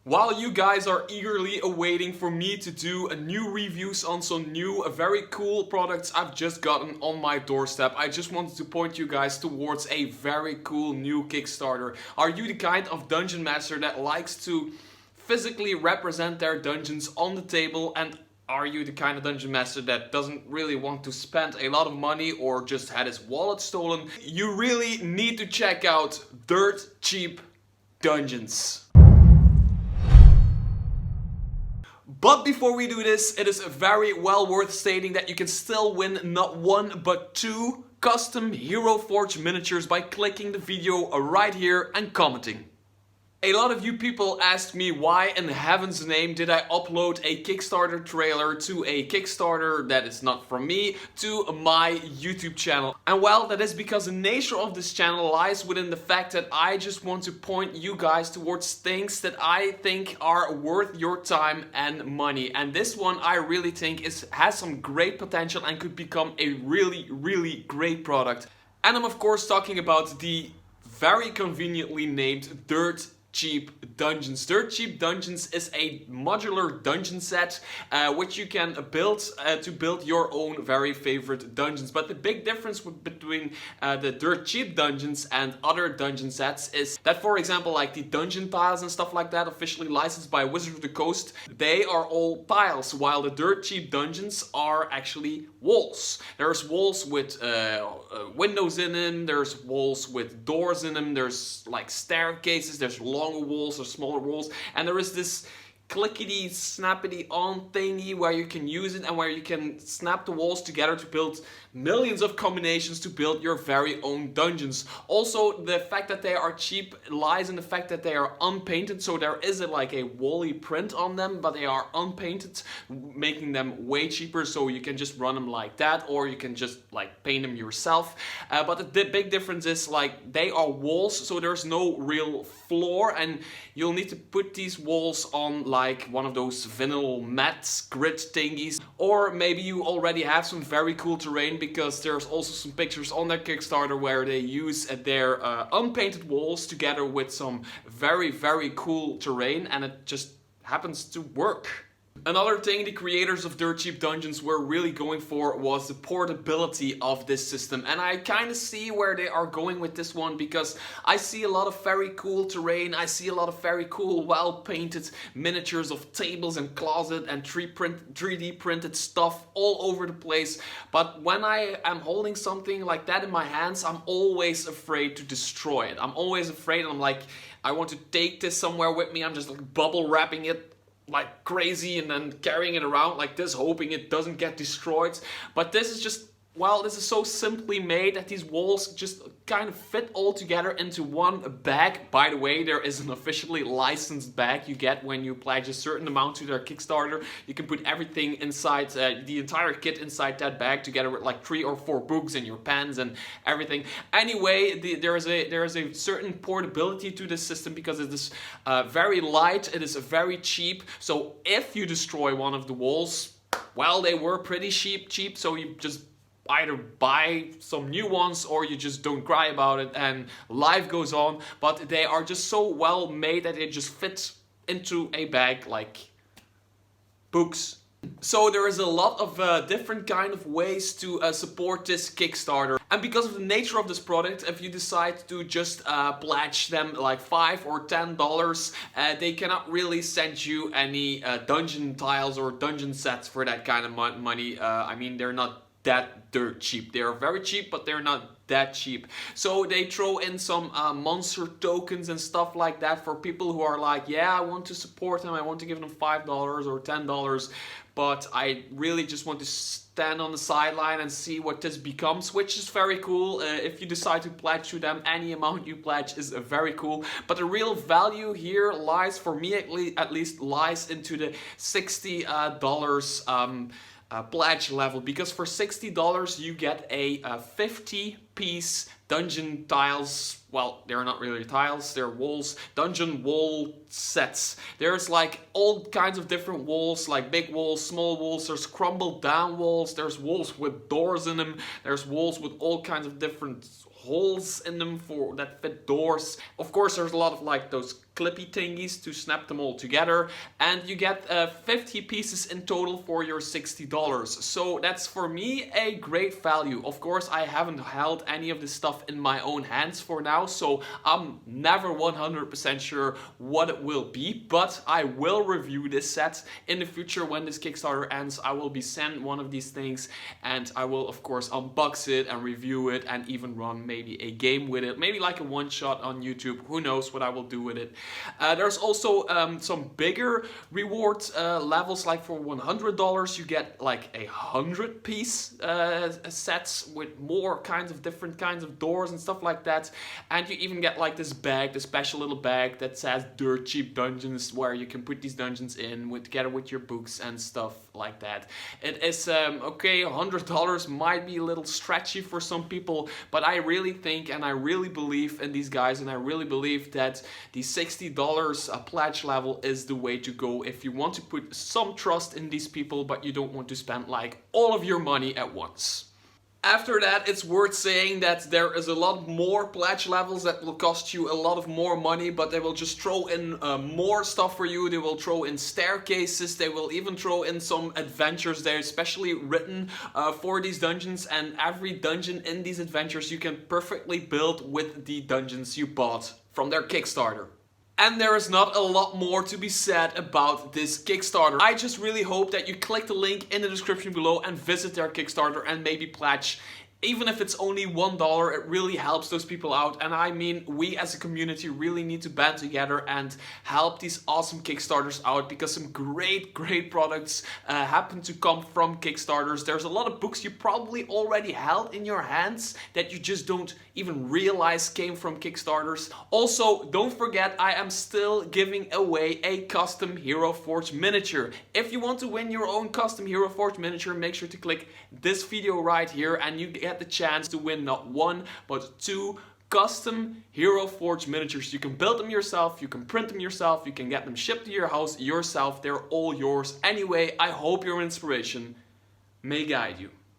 While you guys are eagerly awaiting for me to do a new reviews on some new very cool products I've just gotten on my doorstep, I just wanted to point you guys towards a very cool new Kickstarter. Are you the kind of dungeon master that likes to physically represent their dungeons on the table, and are you the kind of dungeon master that doesn't really want to spend a lot of money or just had his wallet stolen? You really need to check out Dirt Cheap Dungeons. But before we do this, it is very well worth stating that you can still win not one but two custom Hero Forge miniatures by clicking the video right here and commenting. A lot of you people asked me why in heaven's name did I upload a Kickstarter trailer to a Kickstarter that is not from me to my YouTube channel. And well, that is because the nature of this channel lies within the fact that I just want to point you guys towards things that I think are worth your time and money. And this one I really think has some great potential and could become a really great product. And I'm of course talking about the very conveniently named Dirt Cheap Dungeons. Dirt Cheap Dungeons is a modular dungeon set which you can build to build your own very favorite dungeons. But the big difference between the Dirt Cheap Dungeons and other dungeon sets is that, for example, like the dungeon tiles and stuff like that, officially licensed by Wizards of the Coast, they are all tiles, while the Dirt Cheap Dungeons are actually walls. There's walls with windows in them, there's walls with doors in them, there's like staircases, there's longer walls or smaller walls, and there is this clickety snappity on thingy where you can use it and where you can snap the walls together to build millions of combinations to build your very own dungeons. Also, the fact that they are cheap lies in the fact that they are unpainted, so there is like a wally print on them, but they are unpainted, making them way cheaper. So you can just run them like that, or you can just like paint them yourself. But the big difference is like they are walls, so there's no real floor, and you'll need to put these walls on like one of those vinyl mats, grid thingies, or maybe you already have some very cool terrain, because there's also some pictures on their Kickstarter where they use their unpainted walls together with some very cool terrain, and it just happens to work. Another thing the creators of Dirt Cheap Dungeons were really going for was the portability of this system, and I kind of see where they are going with this one, because I see a lot of very cool terrain, I see a lot of very cool well painted miniatures of tables and closet and 3D printed stuff all over the place, but when I am holding something like that in my hands, I'm always afraid to destroy it. I'm always afraid, I'm like, I want to take this somewhere with me, I'm just like bubble wrapping it like crazy and then carrying it around like this, hoping it doesn't get destroyed. But this is just, well, this is so simply made that these walls just kind of fit all together into one bag. By the way, there is an officially licensed bag you get when you pledge a certain amount to their Kickstarter. You can put everything inside, the entire kit inside that bag, together with like 3 or 4 books and your pens and everything. Anyway, there is a certain portability to this system, because it is very light, it is very cheap. So if you destroy one of the walls, well, they were pretty cheap, so you just either buy some new ones or you just don't cry about it and life goes on. But they are just so well made that it just fits into a bag like books. So there is a lot of different kind of ways to support this Kickstarter. And because of the nature of this product, if you decide to just pledge them like $5 or $10, they cannot really send you any dungeon tiles or dungeon sets for that kind of money. I mean, they're not that dirt cheap. They are very cheap, but they're not that cheap. So they throw in some monster tokens and stuff like that for people who are like, yeah, I want to support them, I want to give them $5 or $10, but I really just want to stand on the sideline and see what this becomes, which is very cool. If you decide to pledge to them, any amount you pledge is very cool. But the real value here lies, for me at least, lies into the $60 pledge level, because for $60 you get a 50-piece dungeon tiles. Well, they're not really tiles, they're walls, dungeon wall sets. There's like all kinds of different walls, like big walls, small walls, there's crumbled down walls, there's walls with doors in them, there's walls with all kinds of different holes in them for that fit doors. Of course, there's a lot of like those clippy thingies to snap them all together, and you get 50 pieces in total for your $60. So that's for me a great value. Of course, I haven't held any of this stuff in my own hands for now, so I'm never 100% sure what it will be, but I will review this set in the future. When this Kickstarter ends, I will be sent one of these things, and I will of course unbox it and review it and even run maybe a game with it, maybe like a one shot on YouTube. Who knows what I will do with it. There's also some bigger reward levels, like for $100 you get like 100 piece sets with more different kinds of doors and stuff like that, and you even get like this bag, this special little bag that says Dirt Cheap Dungeons, where you can put these dungeons in together with your books and stuff like that. It is okay, $100 might be a little stretchy for some people, but I really think and I really believe in these guys, and I really believe that the $60 pledge level is the way to go if you want to put some trust in these people, but you don't want to spend like all of your money at once. After that, it's worth saying that there is a lot more pledge levels that will cost you a lot of more money, but they will just throw in more stuff for you. They will throw in staircases, they will even throw in some adventures. They're especially written for these dungeons, and every dungeon in these adventures you can perfectly build with the dungeons you bought from their Kickstarter. And there is not a lot more to be said about this Kickstarter. I just really hope that you click the link in the description below and visit their Kickstarter and maybe pledge. Even if it's only $1, it really helps those people out. And I mean, we as a community really need to band together and help these awesome Kickstarters out, because some great products happen to come from Kickstarters. There's a lot of books you probably already held in your hands that you just don't even realize came from Kickstarters. Also, don't forget, I am still giving away a custom Hero Forge miniature. If you want to win your own custom Hero Forge miniature, make sure to click this video right here and you get the chance to win not one but 2 custom Hero Forge miniatures. You can build them yourself, you can print them yourself, you can get them shipped to your house yourself. They're all yours. Anyway, I hope your inspiration may guide you.